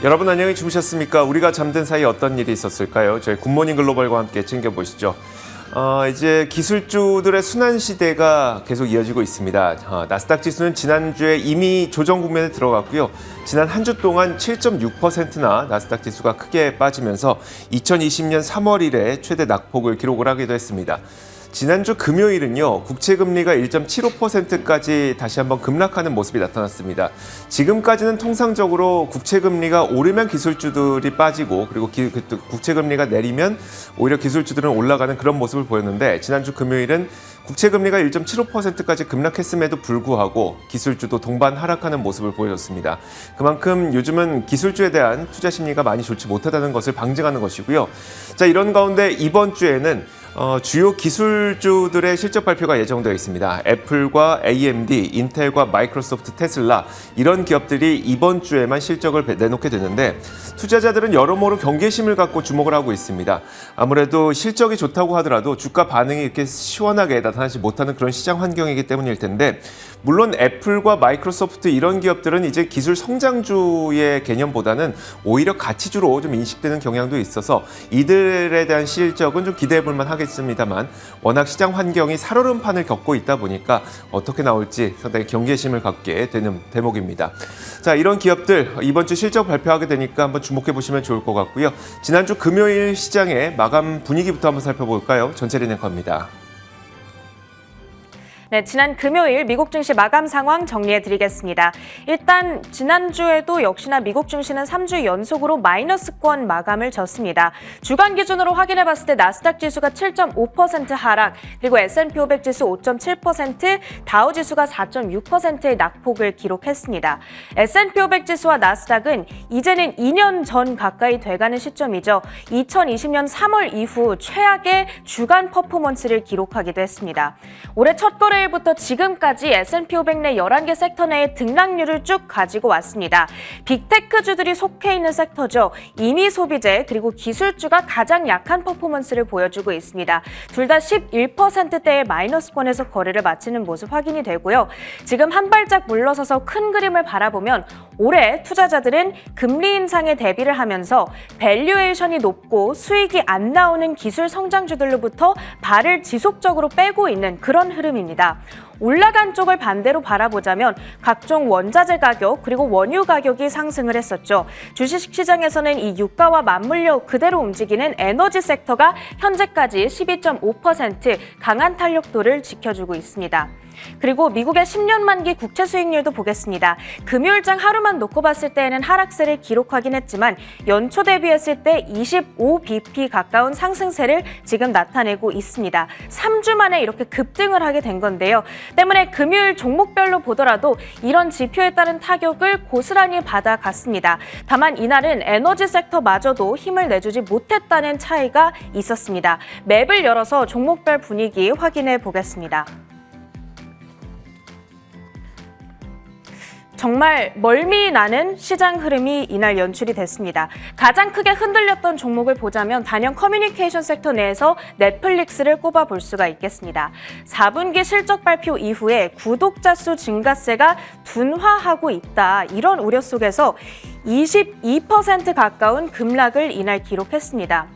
여러분 안녕히 주무셨습니까? 우리가 잠든 사이 어떤 일이 있었을까요? 저희 굿모닝 글로벌과 함께 챙겨보시죠. 이제 기술주들의 순환 시대가 계속 이어지고 있습니다. 나스닥 지수는 지난주에 이미 조정 국면에 들어갔고요. 지난 한 주 동안 7.6%나 나스닥 지수가 크게 빠지면서 2020년 3월 이래 최대 낙폭을 기록을 하기도 했습니다. 지난주 금요일은요, 국채금리가 1.75%까지 다시 한번 급락하는 모습이 나타났습니다. 지금까지는 통상적으로 국채금리가 오르면 기술주들이 빠지고 그리고 국채금리가 내리면 오히려 기술주들은 올라가는 그런 모습을 보였는데 지난주 금요일은 국채금리가 1.75%까지 급락했음에도 불구하고 기술주도 동반 하락하는 모습을 보여줬습니다. 그만큼 요즘은 기술주에 대한 투자 심리가 많이 좋지 못하다는 것을 방증하는 것이고요. 자, 이런 가운데 이번 주에는 주요 기술주들의 실적 발표가 예정되어 있습니다. 애플과 AMD, 인텔과 마이크로소프트, 테슬라 이런 기업들이 이번 주에만 실적을 내놓게 되는데 투자자들은 여러모로 경계심을 갖고 주목을 하고 있습니다. 아무래도 실적이 좋다고 하더라도 주가 반응이 이렇게 시원하게 나타나지 못하는 그런 시장 환경이기 때문일 텐데 물론 애플과 마이크로소프트 이런 기업들은 이제 기술 성장주의 개념보다는 오히려 가치주로 좀 인식되는 경향도 있어서 이들에 대한 실적은 좀 기대해 볼 만하겠습니다만 워낙 시장 환경이 살얼음판을 겪고 있다 보니까 어떻게 나올지 상당히 경계심을 갖게 되는 대목입니다. 자, 이런 기업들 이번 주 실적 발표하게 되니까 한번 주목해 보시면 좋을 것 같고요. 지난주 금요일 시장의 마감 분위기부터 한번 살펴볼까요? 전체리 앵커입니다. 네, 지난 금요일 미국 증시 마감 상황 정리해드리겠습니다. 일단 지난주에도 역시나 미국 증시는 3주 연속으로 마이너스권 마감을 졌습니다. 주간 기준으로 확인해봤을 때 나스닥 지수가 7.5% 하락, 그리고 S&P 500 지수 5.7%, 다우 지수가 4.6%의 낙폭을 기록했습니다. S&P 500 지수와 나스닥은 이제는 2년 전 가까이 돼가는 시점이죠. 2020년 3월 이후 최악의 주간 퍼포먼스를 기록하기도 했습니다. 올해 첫 거래 일부터 지금까지 S&P 500 내 11개 섹터 내의 등락률을 쭉 가지고 왔습니다. 빅테크주들이 속해 있는 섹터죠. 임의 소비재 그리고 기술주가 가장 약한 퍼포먼스를 보여주고 있습니다. 둘 다 11%대의 마이너스권에서 거래를 마치는 모습 확인이 되고요. 지금 한 발짝 물러서서 큰 그림을 바라보면 올해 투자자들은 금리 인상에 대비를 하면서 밸류에이션이 높고 수익이 안 나오는 기술 성장주들로부터 발을 지속적으로 빼고 있는 그런 흐름입니다. 올라간 쪽을 반대로 바라보자면 각종 원자재 가격 그리고 원유 가격이 상승을 했었죠. 주식시장에서는 이 유가와 맞물려 그대로 움직이는 에너지 섹터가 현재까지 12.5% 강한 탄력도를 지켜주고 있습니다. 그리고 미국의 10년 만기 국채 수익률도 보겠습니다. 금요일장 하루만 놓고 봤을 때에는 하락세를 기록하긴 했지만 연초 대비했을 때 25bp 가까운 상승세를 지금 나타내고 있습니다. 3주 만에 이렇게 급등을 하게 된 건데요. 때문에 금요일 종목별로 보더라도 이런 지표에 따른 타격을 고스란히 받아갔습니다. 다만 이날은 에너지 섹터마저도 힘을 내주지 못했다는 차이가 있었습니다. 맵을 열어서 종목별 분위기 확인해 보겠습니다. 정말 멀미 나는 시장 흐름이 이날 연출이 됐습니다. 가장 크게 흔들렸던 종목을 보자면 단연 커뮤니케이션 섹터 내에서 넷플릭스를 꼽아볼 수가 있겠습니다. 4분기 실적 발표 이후에 구독자 수 증가세가 둔화하고 있다. 이런 우려 속에서 22% 가까운 급락을 이날 기록했습니다.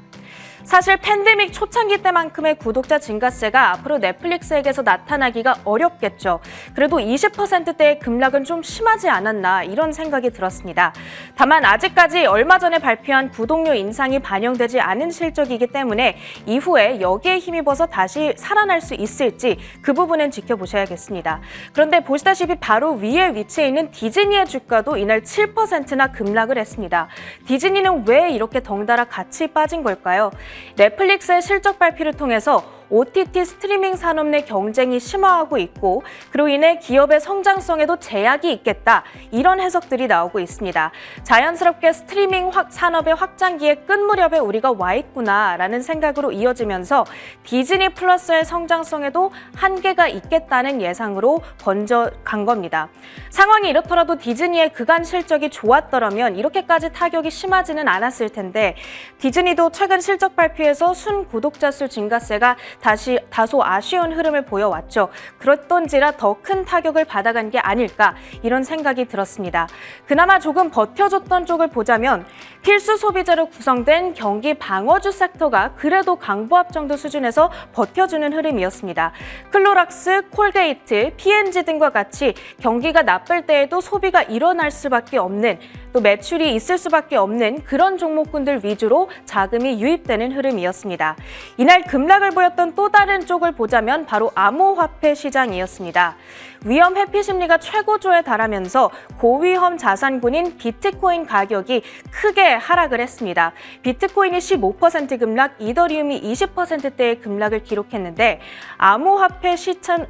사실 팬데믹 초창기 때만큼의 구독자 증가세가 앞으로 넷플릭스에게서 나타나기가 어렵겠죠. 그래도 20%대의 급락은 좀 심하지 않았나 이런 생각이 들었습니다. 다만 아직까지 얼마 전에 발표한 구독료 인상이 반영되지 않은 실적이기 때문에 이후에 여기에 힘입어서 다시 살아날 수 있을지 그 부분은 지켜보셔야겠습니다. 그런데 보시다시피 바로 위에 위치해 있는 디즈니의 주가도 이날 7%나 급락을 했습니다. 디즈니는 왜 이렇게 덩달아 같이 빠진 걸까요? 넷플릭스의 실적 발표를 통해서 OTT 스트리밍 산업 내 경쟁이 심화하고 있고 그로 인해 기업의 성장성에도 제약이 있겠다. 이런 해석들이 나오고 있습니다. 자연스럽게 스트리밍 산업의 확장기에 끝 무렵에 우리가 와 있구나라는 생각으로 이어지면서 디즈니 플러스의 성장성에도 한계가 있겠다는 예상으로 번져간 겁니다. 상황이 이렇더라도 디즈니의 그간 실적이 좋았더라면 이렇게까지 타격이 심하지는 않았을 텐데 디즈니도 최근 실적 발표에서 순 구독자 수 증가세가 다소 아쉬운 흐름을 보여왔죠. 그렇던지라 더 큰 타격을 받아간 게 아닐까 이런 생각이 들었습니다. 그나마 조금 버텨줬던 쪽을 보자면 필수 소비재로 구성된 경기 방어주 섹터가 그래도 강보합 정도 수준에서 버텨주는 흐름이었습니다. 클로락스, 콜게이트, P&G 등과 같이 경기가 나쁠 때에도 소비가 일어날 수밖에 없는 또 매출이 있을 수밖에 없는 그런 종목군들 위주로 자금이 유입되는 흐름이었습니다. 이날 급락을 보였던 또 다른 쪽을 보자면 바로 암호화폐 시장이었습니다. 위험 회피 심리가 최고조에 달하면서 고위험 자산군인 비트코인 가격이 크게 하락을 했습니다. 비트코인이 15% 급락, 이더리움이 20%대의 급락을 기록했는데 암호화폐 시장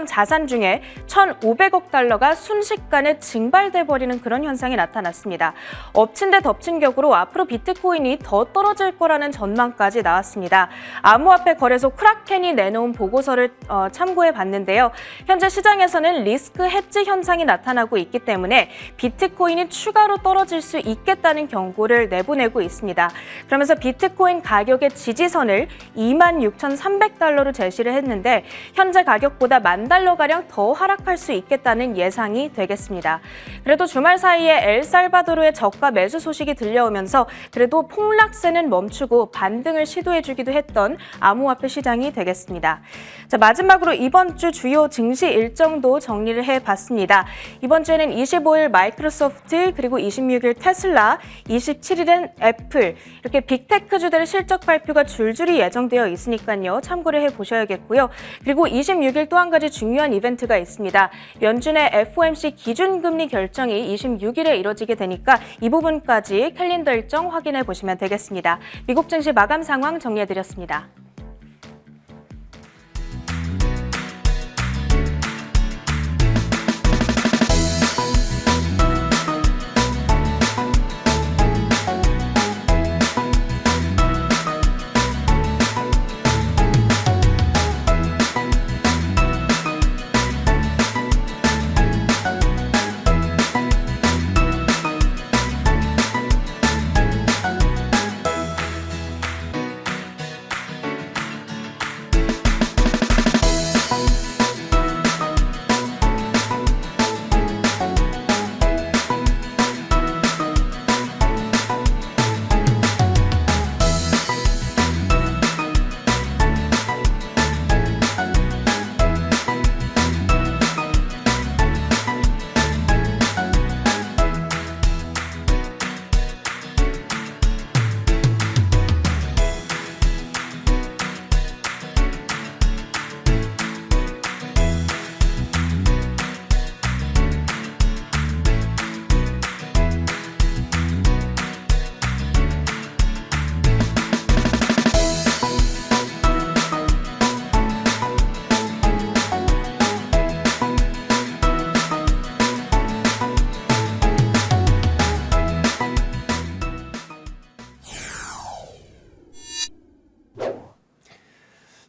자산 중에 1,500억 달러가 순식간에 증발돼 버리는 그런 현상이 나타났습니다. 엎친 데 덮친 격으로 앞으로 비트코인이 더 떨어질 거라는 전망까지 나왔습니다. 암호화폐 거래소 크라켄이 내놓은 보고서를 참고해 봤는데요. 현재 시장에서는 리스크 해지 현상이 나타나고 있기 때문에 비트코인이 추가로 떨어질 수 있겠다는 경고를 내보내고 있습니다. 그러면서 비트코인 가격의 지지선을 26,300달러로 제시를 했는데 현재 가격보다 $10,000가량 더 하락할 수 있겠다는 예상이 되겠습니다. 그래도 주말 사이에 엘살바도르의 저가 매수 소식이 들려오면서 그래도 폭락세는 멈추고 반등을 시도해주기도 했던 암호화폐 시장이 되겠습니다. 자, 마지막으로 이번 주 주요 증시 일정도 정리를 해봤습니다. 이번 주에는 25일 마이크로소프트, 그리고 26일 테슬라, 27일은 애플, 이렇게 빅테크주들의 실적 발표가 줄줄이 예정되어 있으니까요. 참고를 해보셔야겠고요. 그리고 26일 또 한 가지 중요한 이벤트가 있습니다. 연준의 FOMC 기준금리 결정이 26일에 이뤄지게 되니까 이 부분까지 캘린더 일정 확인해 보시면 되겠습니다. 미국 증시 마감 상황 정리해드렸습니다.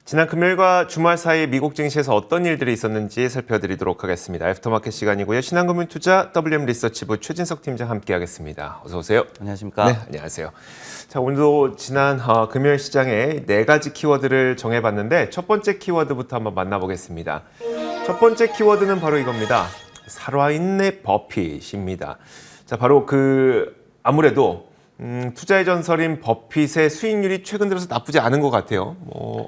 지난 금요일과 주말 사이 미국 증시에서 어떤 일들이 있었는지 살펴드리도록 하겠습니다. 애프터마켓 시간이고요. 신한금융투자 WM리서치부 최진석 팀장 함께하겠습니다. 어서 오세요. 안녕하십니까? 네, 안녕하세요. 자, 오늘도 지난 금요일 시장에 4가지 키워드를 정해봤는데 첫 번째 키워드부터 한번 만나보겠습니다. 첫 번째 키워드는 바로 이겁니다. 살아있네 버핏입니다. 자, 바로 아무래도 투자의 전설인 버핏의 수익률이 최근 들어서 나쁘지 않은 것 같아요.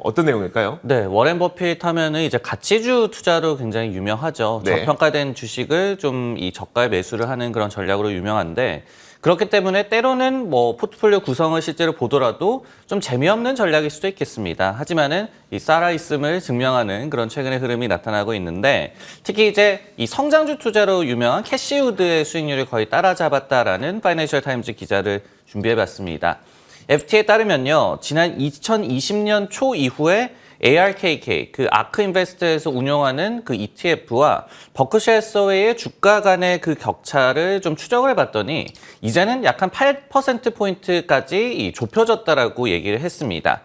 어떤 내용일까요? 네, 워렌 버핏 하면은 이제 가치주 투자로 굉장히 유명하죠. 네. 저평가된 주식을 좀 이 저가에 매수를 하는 그런 전략으로 유명한데, 그렇기 때문에 때로는 포트폴리오 구성을 실제로 보더라도 좀 재미없는 전략일 수도 있겠습니다. 하지만은 이 살아있음을 증명하는 그런 최근의 흐름이 나타나고 있는데, 특히 이제 이 성장주 투자로 유명한 캐시우드의 수익률을 거의 따라잡았다라는 파이낸셜 타임즈 기자를 준비해봤습니다. FT에 따르면요, 지난 2020년 초 이후에 ARKK, 아크 인베스트에서 운영하는 ETF와 버크셔 해서웨이의 주가 간의 격차를 좀 추적을 해봤더니 이제는 약 한 8%포인트까지 좁혀졌다라고 얘기를 했습니다.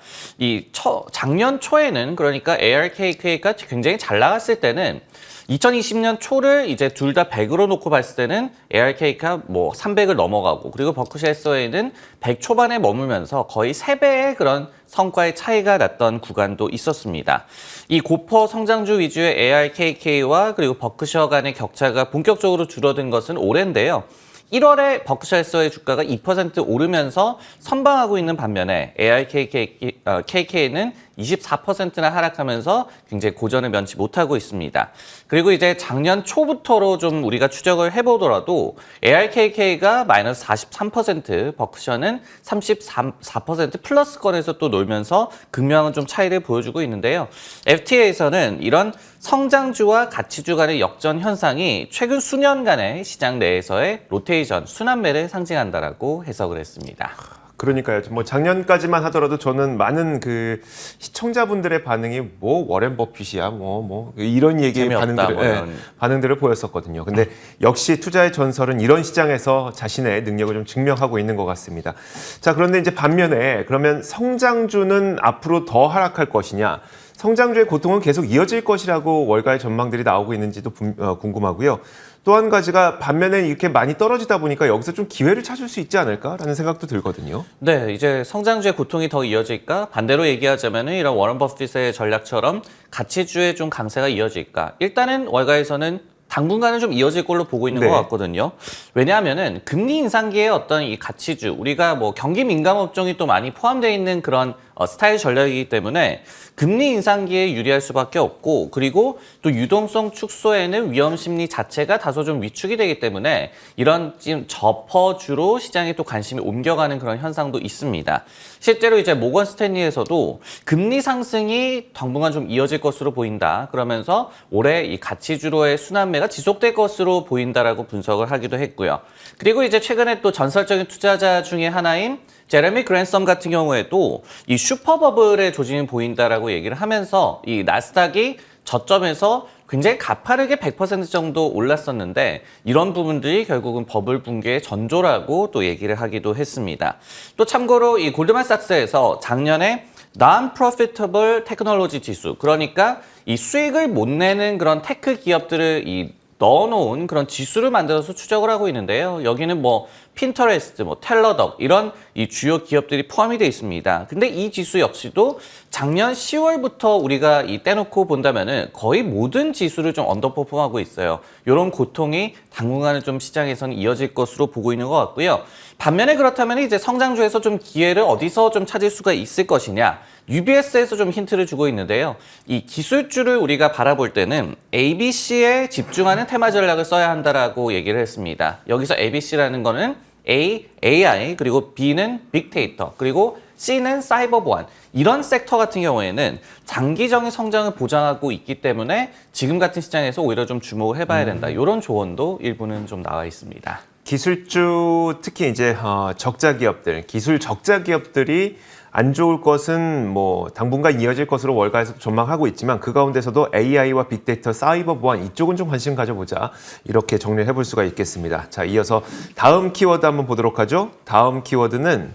작년 초에는, 그러니까 ARKK가 굉장히 잘 나갔을 때는 2020년 초를 이제 둘 다 100으로 놓고 봤을 때는 ARK가 뭐 300을 넘어가고 그리고 버크셔 해서웨이는 100 초반에 머물면서 거의 3배의 그런 성과의 차이가 났던 구간도 있었습니다. 이 고퍼 성장주 위주의 ARKK와 그리고 버크셔 간의 격차가 본격적으로 줄어든 것은 올해인데요. 1월에 버크셔 해서웨이 주가가 2% 오르면서 선방하고 있는 반면에 ARKK는 24%나 하락하면서 굉장히 고전을 면치 못하고 있습니다. 그리고 이제 작년 초부터로 좀 우리가 추적을 해보더라도 ARKK가 마이너스 43%, 버크셔는 34% 플러스권에서 또 놀면서 극명한 좀 차이를 보여주고 있는데요. FTA에서는 이런 성장주와 가치주 간의 역전 현상이 최근 수년간의 시장 내에서의 로테이션, 순환매를 상징한다라고 해석을 했습니다. 그러니까요. 뭐 작년까지만 하더라도 저는 많은 그 시청자분들의 반응이 뭐 워렌 버핏이야, 뭐 이런 얘기의 재미없다, 반응들을, 뭐 이런. 반응들을 보였었거든요. 근데 역시 투자의 전설은 이런 시장에서 자신의 능력을 좀 증명하고 있는 것 같습니다. 자, 그런데 이제 반면에 그러면 성장주는 앞으로 더 하락할 것이냐? 성장주의 고통은 계속 이어질 것이라고 월가의 전망들이 나오고 있는지도 궁금하고요. 또 한 가지가 반면에 이렇게 많이 떨어지다 보니까 여기서 좀 기회를 찾을 수 있지 않을까라는 생각도 들거든요. 네, 이제 성장주의 고통이 더 이어질까? 반대로 얘기하자면 이런 워런 버핏의 전략처럼 가치주의 좀 강세가 이어질까? 일단은 월가에서는 당분간은 좀 이어질 걸로 보고 있는 네. 것 같거든요. 왜냐하면은 금리 인상기의 어떤 이 가치주, 우리가 뭐 경기 민감 업종이 또 많이 포함되어 있는 그런 스타일 전략이기 때문에 금리 인상기에 유리할 수밖에 없고, 그리고 또 유동성 축소에는 위험 심리 자체가 다소 좀 위축이 되기 때문에 이런 지금 저퍼주로 시장에 또 관심이 옮겨가는 그런 현상도 있습니다. 실제로 이제 모건 스탠리에서도 금리 상승이 당분간 좀 이어질 것으로 보인다. 그러면서 올해 이 가치주로의 순환매가 지속될 것으로 보인다라고 분석을 하기도 했고요. 그리고 이제 최근에 또 전설적인 투자자 중에 하나인 제레미 그랜섬 같은 경우에도 이 슈퍼버블의 조짐이 보인다라고 얘기를 하면서 이 나스닥이 저점에서 굉장히 가파르게 100% 정도 올랐었는데 이런 부분들이 결국은 버블 붕괴의 전조라고 또 얘기를 하기도 했습니다. 또 참고로 이 골드만삭스에서 작년에 Non-Profitable Technology 지수, 그러니까 이 수익을 못 내는 그런 테크 기업들을 넣어놓은 그런 지수를 만들어서 추적을 하고 있는데요. 여기는 뭐 핀터레스트, 뭐 텔러덕 이런 이 주요 기업들이 포함이 되어 있습니다. 근데 이 지수 역시도 작년 10월부터 우리가 떼놓고 본다면은 거의 모든 지수를 좀 언더퍼폼하고 있어요. 이런 고통이 당분간은 좀 시장에서는 이어질 것으로 보고 있는 것 같고요. 반면에 그렇다면 이제 성장주에서 좀 기회를 어디서 좀 찾을 수가 있을 것이냐? UBS에서 좀 힌트를 주고 있는데요. 이 기술주를 우리가 바라볼 때는 ABC에 집중하는 테마 전략을 써야 한다라고 얘기를 했습니다. 여기서 ABC라는 거는 A, AI, 그리고 B는 빅데이터, 그리고 C는 사이버 보안. 이런 섹터 같은 경우에는 장기적인 성장을 보장하고 있기 때문에 지금 같은 시장에서 오히려 좀 주목을 해봐야 된다. 이런 조언도 일부는 좀 나와 있습니다. 기술주, 특히 이제 적자 기업들, 기술 적자 기업들이 안 좋을 것은 뭐 당분간 이어질 것으로 월가에서도 전망하고 있지만 그 가운데서도 AI와 빅데이터, 사이버 보안 이쪽은 좀 관심 가져보자, 이렇게 정리를 해볼 수가 있겠습니다. 자, 이어서 다음 키워드 한번 보도록 하죠. 다음 키워드는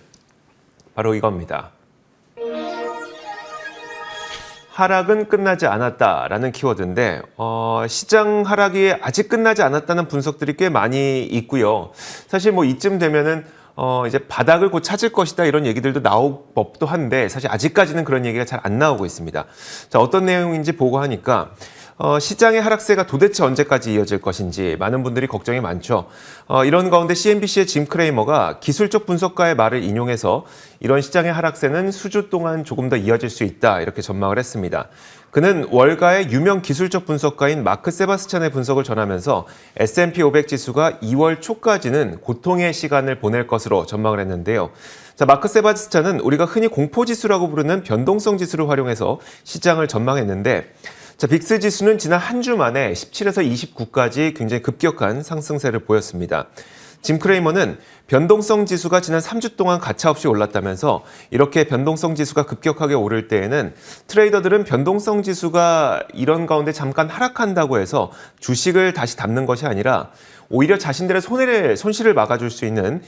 바로 이겁니다. 하락은 끝나지 않았다라는 키워드인데 시장 하락이 아직 끝나지 않았다는 분석들이 꽤 많이 있고요. 사실 뭐 이쯤 되면은 이제 바닥을 곧 찾을 것이다 이런 얘기들도 나올 법도 한데 사실 아직까지는 그런 얘기가 잘 안 나오고 있습니다. 자, 어떤 내용인지 보고 하니까 시장의 하락세가 도대체 언제까지 이어질 것인지 많은 분들이 걱정이 많죠. 이런 가운데 CNBC의 짐 크레이머가 기술적 분석가의 말을 인용해서 이런 시장의 하락세는 수주 동안 조금 더 이어질 수 있다 이렇게 전망을 했습니다. 그는 월가의 유명 기술적 분석가인 마크 세바스찬의 분석을 전하면서 S&P 500 지수가 2월 초까지는 고통의 시간을 보낼 것으로 전망을 했는데요. 자, 마크 세바스찬은 우리가 흔히 공포지수라고 부르는 변동성 지수를 활용해서 시장을 전망했는데, 자, 빅스 지수는 지난 한 주 만에 17에서 29까지 굉장히 급격한 상승세를 보였습니다. 짐 크레이머는 변동성 지수가 지난 3주 동안 가차없이 올랐다면서 이렇게 변동성 지수가 급격하게 오를 때에는 트레이더들은 변동성 지수가 이런 가운데 잠깐 하락한다고 해서 주식을 다시 담는 것이 아니라 오히려 자신들의 손실을 막아줄 수 있는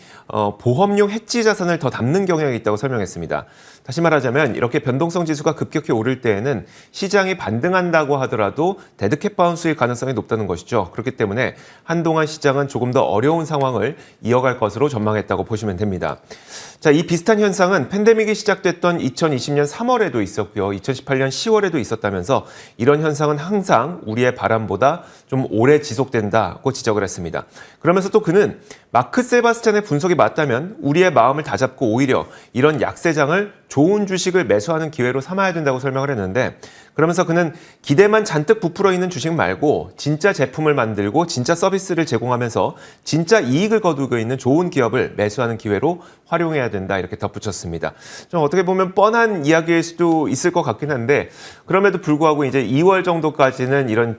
보험용 해지 자산을 더 담는 경향이 있다고 설명했습니다. 다시 말하자면 이렇게 변동성 지수가 급격히 오를 때에는 시장이 반등한다고 하더라도 데드캣 바운스일 가능성이 높다는 것이죠. 그렇기 때문에 한동안 시장은 조금 더 어려운 상황을 이어갈 것으로 전망했다고 보시면 됩니다. 자, 이 비슷한 현상은 팬데믹이 시작됐던 2020년 3월에도 있었고요. 2018년 10월에도 있었다면서 이런 현상은 항상 우리의 바람보다 좀 오래 지속된다고 지적을 했습니다. 그러면서 또 그는 마크 세바스찬의 분석이 맞다면 우리의 마음을 다잡고 오히려 이런 약세장을 좋은 주식을 매수하는 기회로 삼아야 된다고 설명을 했는데, 그러면서 그는 기대만 잔뜩 부풀어 있는 주식 말고 진짜 제품을 만들고 진짜 서비스를 제공하면서 진짜 이익을 거두고 있는 좋은 기업을 매수하는 기회로 활용해야 된다, 이렇게 덧붙였습니다. 좀 어떻게 보면 뻔한 이야기일 수도 있을 것 같긴 한데, 그럼에도 불구하고 이제 2월 정도까지는 이런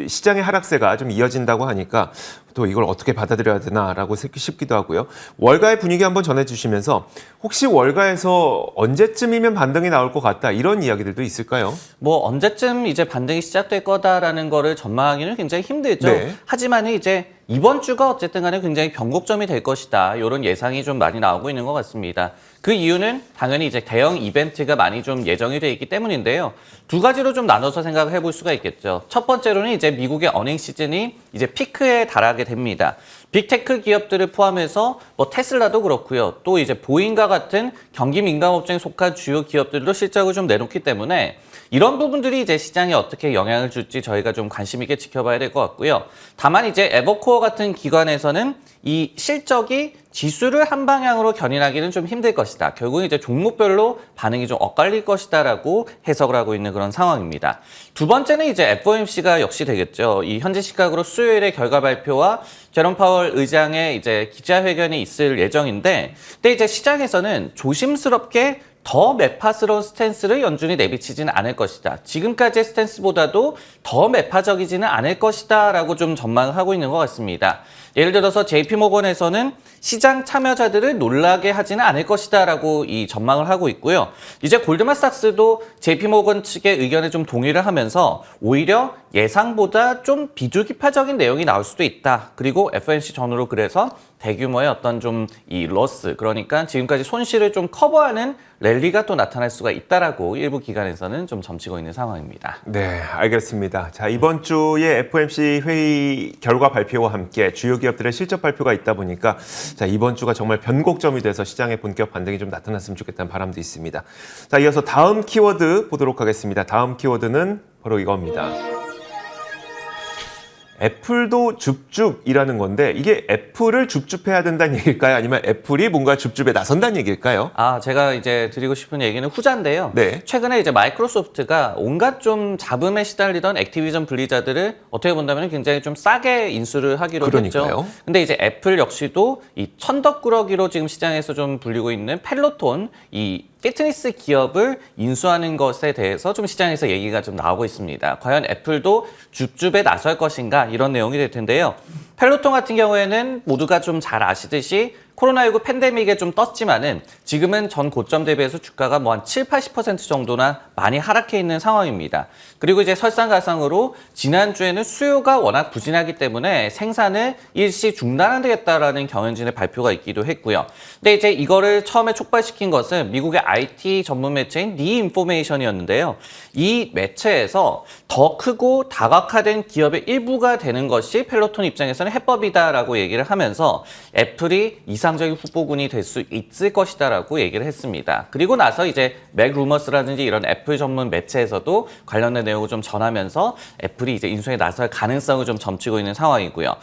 시장의 하락세가 좀 이어진다고 하니까 또 이걸 어떻게 받아들여야 되나라고 싶기도 하고요. 월가의 분위기 한번 전해주시면서 혹시 월가에서 언제쯤이면 반등이 나올 것 같다, 이런 이야기들도 있을까요? 뭐 언제쯤 이제 반등이 시작될 거다라는 거를 전망하기는 굉장히 힘들죠. 네. 하지만 이제 이번 주가 어쨌든 간에 굉장히 변곡점이 될 것이다, 이런 예상이 좀 많이 나오고 있는 것 같습니다. 그 이유는 당연히 이제 대형 이벤트가 많이 좀 예정이 돼 있기 때문인데요. 두 가지로 좀 나눠서 생각을 해볼 수가 있겠죠. 첫 번째로는 이제 미국의 어닝 시즌이 이제 피크에 달하게 됩니다. 빅테크 기업들을 포함해서 뭐 테슬라도 그렇고요. 또 이제 보잉과 같은 경기 민감 업종에 속한 주요 기업들도 실적을 좀 내놓기 때문에 이런 부분들이 이제 시장에 어떻게 영향을 줄지 저희가 좀 관심 있게 지켜봐야 될 것 같고요. 다만 이제 에버코어 같은 기관에서는 이 실적이 지수를 한 방향으로 견인하기는 좀 힘들 것이다. 결국 이제 종목별로 반응이 좀 엇갈릴 것이다라고 해석을 하고 있는 그런 상황입니다. 두 번째는 이제 FOMC가 역시 되겠죠. 이 현지 시각으로 수요일에 결과 발표와 제롬 파월 의장의 이제 기자회견이 있을 예정인데, 근데 이제 시장에서는 조심스럽게 더 매파스러운 스탠스를 연준이 내비치지는 않을 것이다. 지금까지의 스탠스보다도 더 매파적이지는 않을 것이다 라고 좀 전망을 하고 있는 것 같습니다. 예를 들어서 JP모건에서는 시장 참여자들을 놀라게 하지는 않을 것이다 라고 이 전망을 하고 있고요. 이제 골드만삭스도 JP모건 측의 의견에 좀 동의를 하면서 오히려 예상보다 좀 비둘기파적인 내용이 나올 수도 있다. 그리고 FOMC 전후로 그래서 대규모의 어떤 좀 이 러스, 그러니까 지금까지 손실을 좀 커버하는 랠리가 또 나타날 수가 있다라고 일부 기관에서는 좀 점치고 있는 상황입니다. 네, 알겠습니다. 자, 이번 주에 FOMC 회의 결과 발표와 함께 주요 기업들의 실적 발표가 있다 보니까 자, 이번 주가 정말 변곡점이 돼서 시장의 본격 반등이 좀 나타났으면 좋겠다는 바람도 있습니다. 자, 이어서 다음 키워드 보도록 하겠습니다. 다음 키워드는 바로 이겁니다. 애플도 줍줍이라는 건데, 이게 애플을 줍줍해야 된다는 얘기일까요? 아니면 애플이 뭔가 줍줍에 나선다는 얘기일까요? 제가 이제 드리고 싶은 얘기는 후자인데요. 네. 최근에 이제 마이크로소프트가 온갖 좀 잡음에 시달리던 액티비전 분리자들을 어떻게 본다면 굉장히 좀 싸게 인수를 하기로 그러니까요. 했죠. 근데 이제 애플 역시도 이 천덕꾸러기로 지금 시장에서 좀 불리고 있는 펠로톤, 이 피트니스 기업을 인수하는 것에 대해서 좀 시장에서 얘기가 좀 나오고 있습니다. 과연 애플도 줍줍에 나설 것인가, 이런 내용이 될 텐데요. 펠로톤 같은 경우에는 모두가 좀 잘 아시듯이 코로나19 팬데믹에 좀 떴지만은 지금은 전 고점 대비해서 주가가 뭐 한 7-80% 정도나 많이 하락해 있는 상황입니다. 그리고 이제 설상가상으로 지난주에는 수요가 워낙 부진하기 때문에 생산을 일시 중단하겠다라는 경영진의 발표가 있기도 했고요. 근데 이제 이거를 처음에 촉발시킨 것은 미국의 IT 전문 매체인 니인포메이션이었는데요. 이 매체에서 더 크고 다각화된 기업의 일부가 되는 것이 펠로톤 입장에서는 해법이다라고 얘기를 하면서 애플이 이상적인 후보군이 될 수 있을 것이다라고 얘기를 했습니다. 그리고 나서 이제 맥루머스라든지 이런 애플 전문 매체에서도 관련된 내용을 좀 전하면서 애플이 이제 인수에 나설 가능성을 좀 점치고 있는 상황이고요.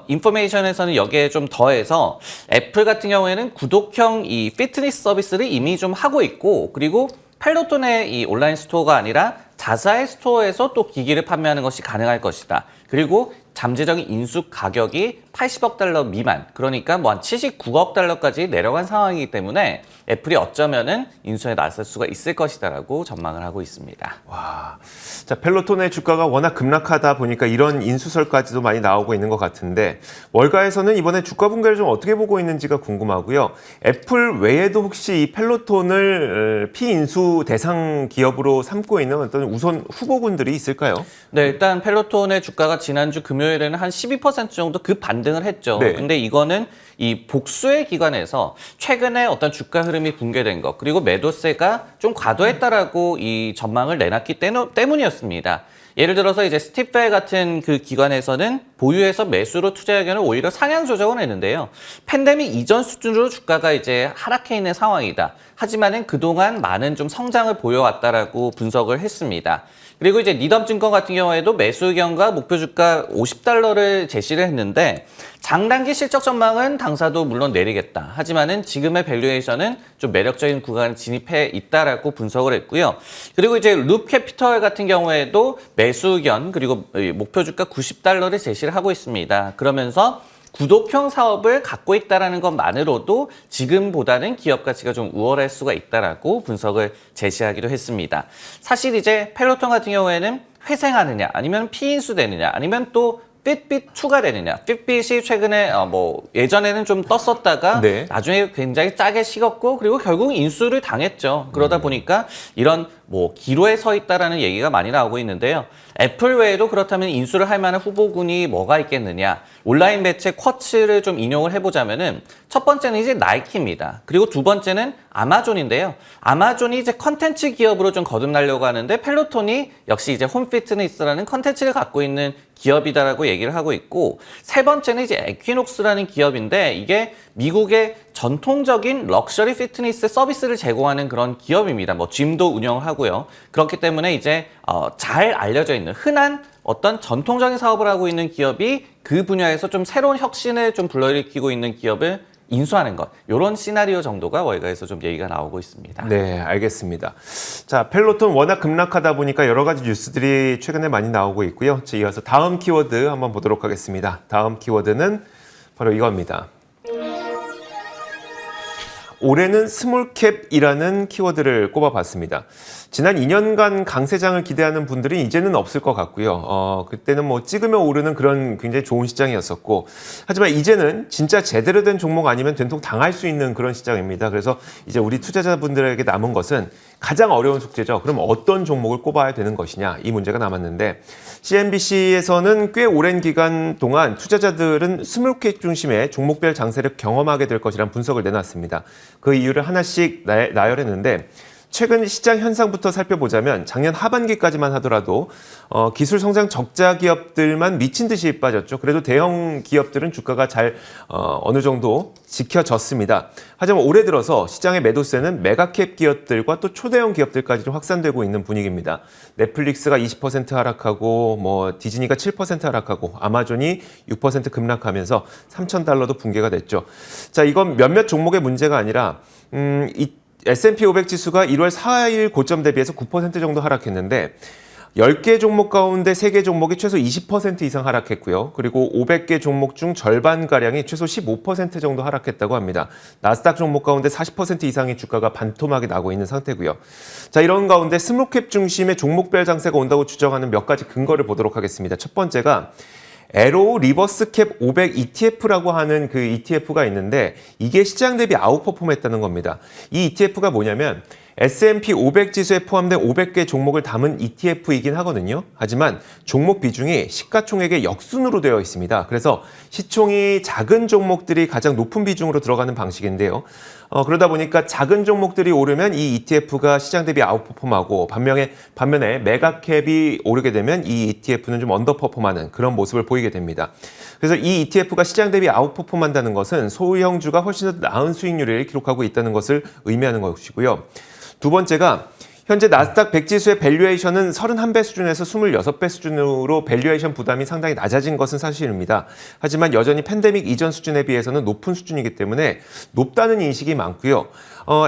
인포메이션에서는 여기에 좀 더해서 애플 같은 경우에는 구독형 이 피트니스 서비스를 이미 좀 하고 있고, 그리고 펠로톤의 이 온라인 스토어가 아니라 자사의 스토어에서 또 기기를 판매하는 것이 가능할 것이다. 그리고 잠재적인 인수 가격이 80억 달러 미만, 그러니까 뭐 한 79억 달러까지 내려간 상황이기 때문에 애플이 어쩌면은 인수에 나설 수가 있을 것이다라고 전망을 하고 있습니다. 와, 자, 펠로톤의 주가가 워낙 급락하다 보니까 이런 인수설까지도 많이 나오고 있는 것 같은데, 월가에서는 이번에 주가 분배를 좀 어떻게 보고 있는지가 궁금하고요. 애플 외에도 혹시 이 펠로톤을 피인수 대상 기업으로 삼고 있는 어떤 우선 후보군들이 있을까요? 네, 일단 펠로톤의 주가가 지난주 금요일 금요일에는 한 12% 정도 그 반등을 했죠. 네. 근데 이거는 이 복수의 기관에서 최근에 어떤 주가 흐름이 붕괴된 것, 그리고 매도세가 좀 과도했다라고 이 전망을 내놨기 때문이었습니다. 예를 들어서 이제 스티페 같은 그 기관에서는 보유해서 매수로 투자 의견을 오히려 상향 조정을 했는데요. 팬데믹 이전 수준으로 주가가 이제 하락해 있는 상황이다. 하지만은 그동안 많은 좀 성장을 보여왔다라고 분석을 했습니다. 그리고 이제 니덤증권 같은 경우에도 매수 의견과 목표 주가 $50를 제시를 했는데 장단기 실적 전망은 당사도 물론 내리겠다. 하지만은 지금의 밸류에이션은 좀 매력적인 구간에 진입해 있다라고 분석을 했고요. 그리고 이제 룹 캐피털 같은 경우에도 매수 의견 그리고 목표 주가 $90를 제시를 하고 있습니다. 그러면서 구독형 사업을 갖고 있다는 것만으로도 지금보다는 기업 가치가 좀 우월할 수가 있다라고 분석을 제시하기도 했습니다. 사실 이제 펠로톤 같은 경우에는 회생하느냐, 아니면 피인수 되느냐, 아니면 또 핏빛 추가되느냐. 핏빛이 최근에 예전에는 좀 떴었다가 네. 나중에 굉장히 짜게 식었고 그리고 결국 인수를 당했죠. 그러다 보니까 이런 기로에 서 있다라는 얘기가 많이 나오고 있는데요. 애플 외에도 그렇다면 인수를 할 만한 후보군이 뭐가 있겠느냐. 온라인 매체 쿼츠를 좀 인용을 해보자면은 첫 번째는 이제 나이키입니다. 그리고 두 번째는 아마존인데요. 아마존이 이제 컨텐츠 기업으로 좀 거듭나려고 하는데 펠로톤이 역시 이제 홈 피트니스라는 컨텐츠를 갖고 있는 기업이다라고 얘기를 하고 있고, 세 번째는 이제 에퀴녹스라는 기업인데 이게 미국의 전통적인 럭셔리 피트니스 서비스를 제공하는 그런 기업입니다. 짐도 운영을 하고요. 그렇기 때문에 이제 잘 알려져 있는 흔한 어떤 전통적인 사업을 하고 있는 기업이 그 분야에서 좀 새로운 혁신을 좀 불러일으키고 있는 기업을 인수하는 것, 이런 시나리오 정도가 월가에서 좀 얘기가 나오고 있습니다. 네, 알겠습니다. 자, 펠로톤 워낙 급락하다 보니까 여러 가지 뉴스들이 최근에 많이 나오고 있고요. 이어서 다음 키워드 한번 보도록 하겠습니다. 다음 키워드는 바로 이겁니다. 올해는 스몰캡이라는 키워드를 꼽아봤습니다. 지난 2년간 강세장을 기대하는 분들은 이제는 없을 것 같고요. 그때는 찍으면 오르는 그런 굉장히 좋은 시장이었었고, 하지만 이제는 진짜 제대로 된 종목 아니면 된통 당할 수 있는 그런 시장입니다. 그래서 이제 우리 투자자분들에게 남은 것은 가장 어려운 숙제죠. 그럼 어떤 종목을 꼽아야 되는 것이냐, 이 문제가 남았는데, CNBC에서는 꽤 오랜 기간 동안 투자자들은 스몰캡 중심의 종목별 장세를 경험하게 될 것이라는 분석을 내놨습니다. 그 이유를 하나씩 나열했는데, 최근 시장 현상부터 살펴보자면 작년 하반기까지만 하더라도 기술 성장 적자 기업들만 미친 듯이 빠졌죠. 그래도 대형 기업들은 주가가 잘 어느 정도 지켜졌습니다. 하지만 올해 들어서 시장의 매도세는 메가캡 기업들과 또 초대형 기업들까지 좀 확산되고 있는 분위기입니다. 넷플릭스가 20% 하락하고 디즈니가 7% 하락하고 아마존이 6% 급락하면서 $3,000도 붕괴가 됐죠. 자, 이건 몇몇 종목의 문제가 아니라 S&P 500 지수가 1월 4일 고점 대비해서 9% 정도 하락했는데 10개 종목 가운데 3개 종목이 최소 20% 이상 하락했고요. 그리고 500개 종목 중 절반가량이 최소 15% 정도 하락했다고 합니다. 나스닥 종목 가운데 40% 이상의 주가가 반토막이 나고 있는 상태고요. 자, 이런 가운데 스몰캡 중심의 종목별 장세가 온다고 추정하는 몇 가지 근거를 보도록 하겠습니다. 첫 번째가 에로우 리버스캡 500 ETF라고 하는 그 ETF가 있는데 이게 시장 대비 아웃퍼폼했다는 겁니다. 이 ETF가 뭐냐면 S&P 500 지수에 포함된 500개 종목을 담은 ETF이긴 하거든요. 하지만 종목 비중이 시가총액의 역순으로 되어 있습니다. 그래서 시총이 작은 종목들이 가장 높은 비중으로 들어가는 방식인데요. 그러다 보니까 작은 종목들이 오르면 이 ETF가 시장 대비 아웃퍼폼하고 반면에 메가캡이 오르게 되면 이 ETF는 좀 언더퍼폼하는 그런 모습을 보이게 됩니다. 그래서 이 ETF가 시장 대비 아웃퍼폼한다는 것은 소형주가 훨씬 더 나은 수익률을 기록하고 있다는 것을 의미하는 것이고요. 두 번째가 현재 나스닥 100 지수의 밸류에이션은 31배 수준에서 26배 수준으로 밸류에이션 부담이 상당히 낮아진 것은 사실입니다. 하지만 여전히 팬데믹 이전 수준에 비해서는 높은 수준이기 때문에 높다는 인식이 많고요.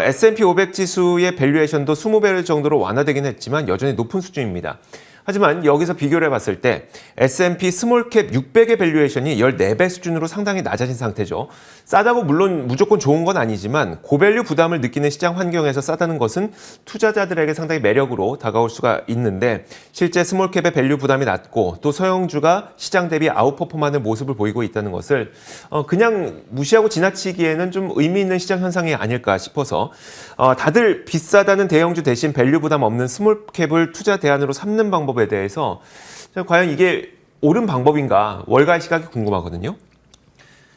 S&P 500 지수의 밸류에이션도 20배 정도로 완화되긴 했지만 여전히 높은 수준입니다. 하지만 여기서 비교를 해봤을 때 S&P 스몰캡 600의 밸류에이션이 14배 수준으로 상당히 낮아진 상태죠. 싸다고 물론 무조건 좋은 건 아니지만 고밸류 부담을 느끼는 시장 환경에서 싸다는 것은 투자자들에게 상당히 매력으로 다가올 수가 있는데 실제 스몰캡의 밸류 부담이 낮고 또 소형주가 시장 대비 아웃퍼폼하는 모습을 보이고 있다는 것을 그냥 무시하고 지나치기에는 좀 의미 있는 시장 현상이 아닐까 싶어서 다들 비싸다는 대형주 대신 밸류 부담 없는 스몰캡을 투자 대안으로 삼는 방법에 대해서 과연 이게 옳은 방법인가 월가의 시각이 궁금하거든요.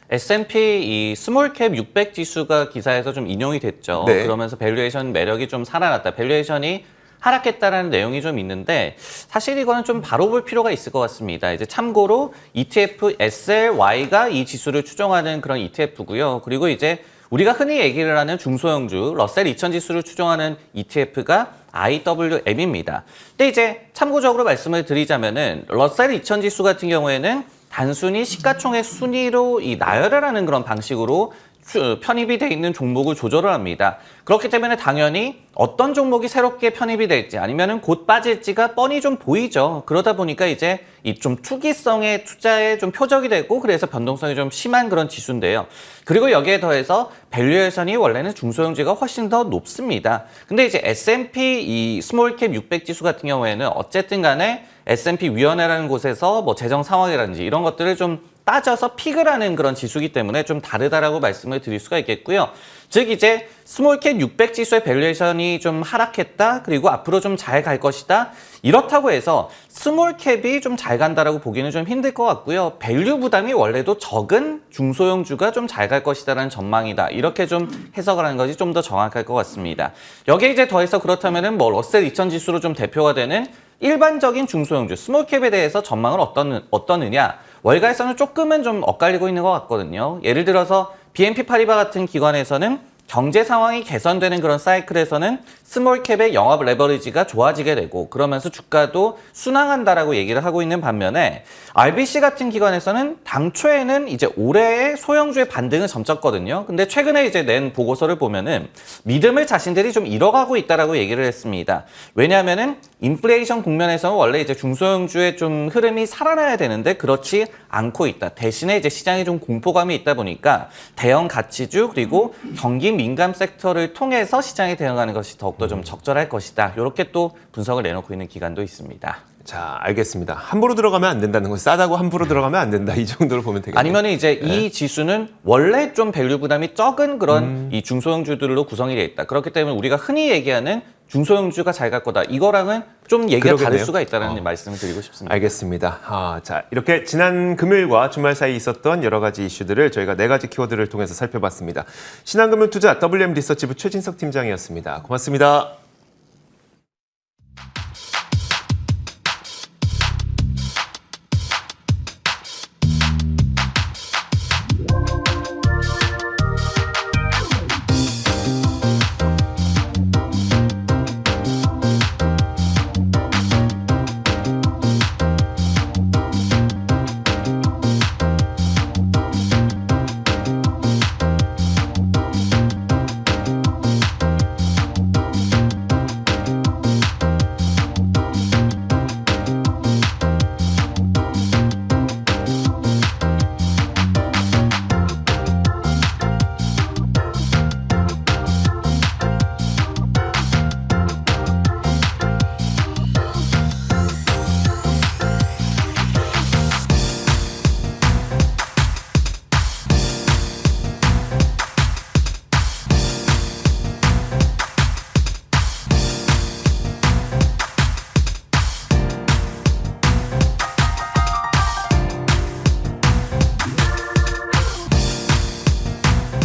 S&P 이 스몰캡 600 지수가 기사에서 좀 인용이 됐죠. 네. 그러면서 밸류에이션 매력이 좀 살아났다. 밸류에이션이 하락했다라는 내용이 좀 있는데 사실 이거는 좀 바로 볼 필요가 있을 것 같습니다. 이제 참고로 ETF SLY가 이 지수를 추종하는 그런 ETF고요. 그리고 이제 우리가 흔히 얘기를 하는 중소형주 러셀 2000 지수를 추종하는 ETF가 IWM입니다. 근데 이제 참고적으로 말씀을 드리자면은 러셀 2000 지수 같은 경우에는 단순히 시가총액 순위로 이 나열을 하는 그런 방식으로 편입이 돼 있는 종목을 조절을 합니다. 그렇기 때문에 당연히 어떤 종목이 새롭게 편입이 될지 아니면은 곧 빠질지가 뻔히 좀 보이죠. 그러다 보니까 이제 이 좀 투기성의 투자에 좀 표적이 되고 그래서 변동성이 좀 심한 그런 지수인데요. 그리고 여기에 더해서 밸류에이션이 원래는 중소형주가 훨씬 더 높습니다. 근데 이제 S&P 이 스몰캡 600 지수 같은 경우에는 어쨌든 간에 S&P 위원회라는 곳에서 뭐 재정 상황이라든지 이런 것들을 좀 따져서 픽을 하는 그런 지수이기 때문에 좀 다르다라고 말씀을 드릴 수가 있겠고요. 즉 이제 스몰캡 600 지수의 밸류에이션이 좀 하락했다. 그리고 앞으로 좀 잘 갈 것이다. 이렇다고 해서 스몰캡이 좀 잘 간다라고 보기는 좀 힘들 것 같고요. 밸류 부담이 원래도 적은 중소형주가 좀 잘 갈 것이다라는 전망이다. 이렇게 좀 해석을 하는 것이 좀 더 정확할 것 같습니다. 여기에 이제 더해서 그렇다면은 뭐 러셀 2000 지수로 좀 대표가 되는 일반적인 중소형주 스몰캡에 대해서 전망을 어떠느냐? 월가에서는 조금은 좀 엇갈리고 있는 것 같거든요. 예를 들어서 BNP 파리바 같은 기관에서는 경제 상황이 개선되는 그런 사이클에서는 스몰캡의 영업 레버리지가 좋아지게 되고 그러면서 주가도 순항한다라고 얘기를 하고 있는 반면에 RBC 같은 기관에서는 당초에는 이제 올해의 소형주의 반등은 점쳤거든요. 근데 최근에 이제 낸 보고서를 보면은 믿음을 자신들이 좀 잃어가고 있다라고 얘기를 했습니다. 왜냐하면은 인플레이션 국면에서는 원래 이제 중소형주의 좀 흐름이 살아나야 되는데 그렇지 않고 있다. 대신에 이제 시장에 좀 공포감이 있다 보니까 대형 가치주 그리고 경기 민감 섹터를 통해서 시장에 대응하는 것이 더욱더 좀 적절할 것이다. 이렇게 또 분석을 내놓고 있는 기관도 있습니다. 자, 알겠습니다. 함부로 들어가면 안 된다는 거, 싸다고 함부로 들어가면 안 된다. 이 정도로 보면 되겠네요. 아니면 이제 이 지수는 원래 좀 밸류 부담이 적은 그런 이 중소형주들로 구성이 되어 있다. 그렇기 때문에 우리가 흔히 얘기하는 중소형주가 잘 갈 거다. 이거랑은 좀 얘기가 다를 그러겠네요. 수가 있다는 말씀을 드리고 싶습니다. 알겠습니다. 자, 이렇게 지난 금요일과 주말 사이 있었던 여러 가지 이슈들을 저희가 4가지 키워드를 통해서 살펴봤습니다. 신한금융투자 WM 리서치부 최진석 팀장이었습니다. 고맙습니다.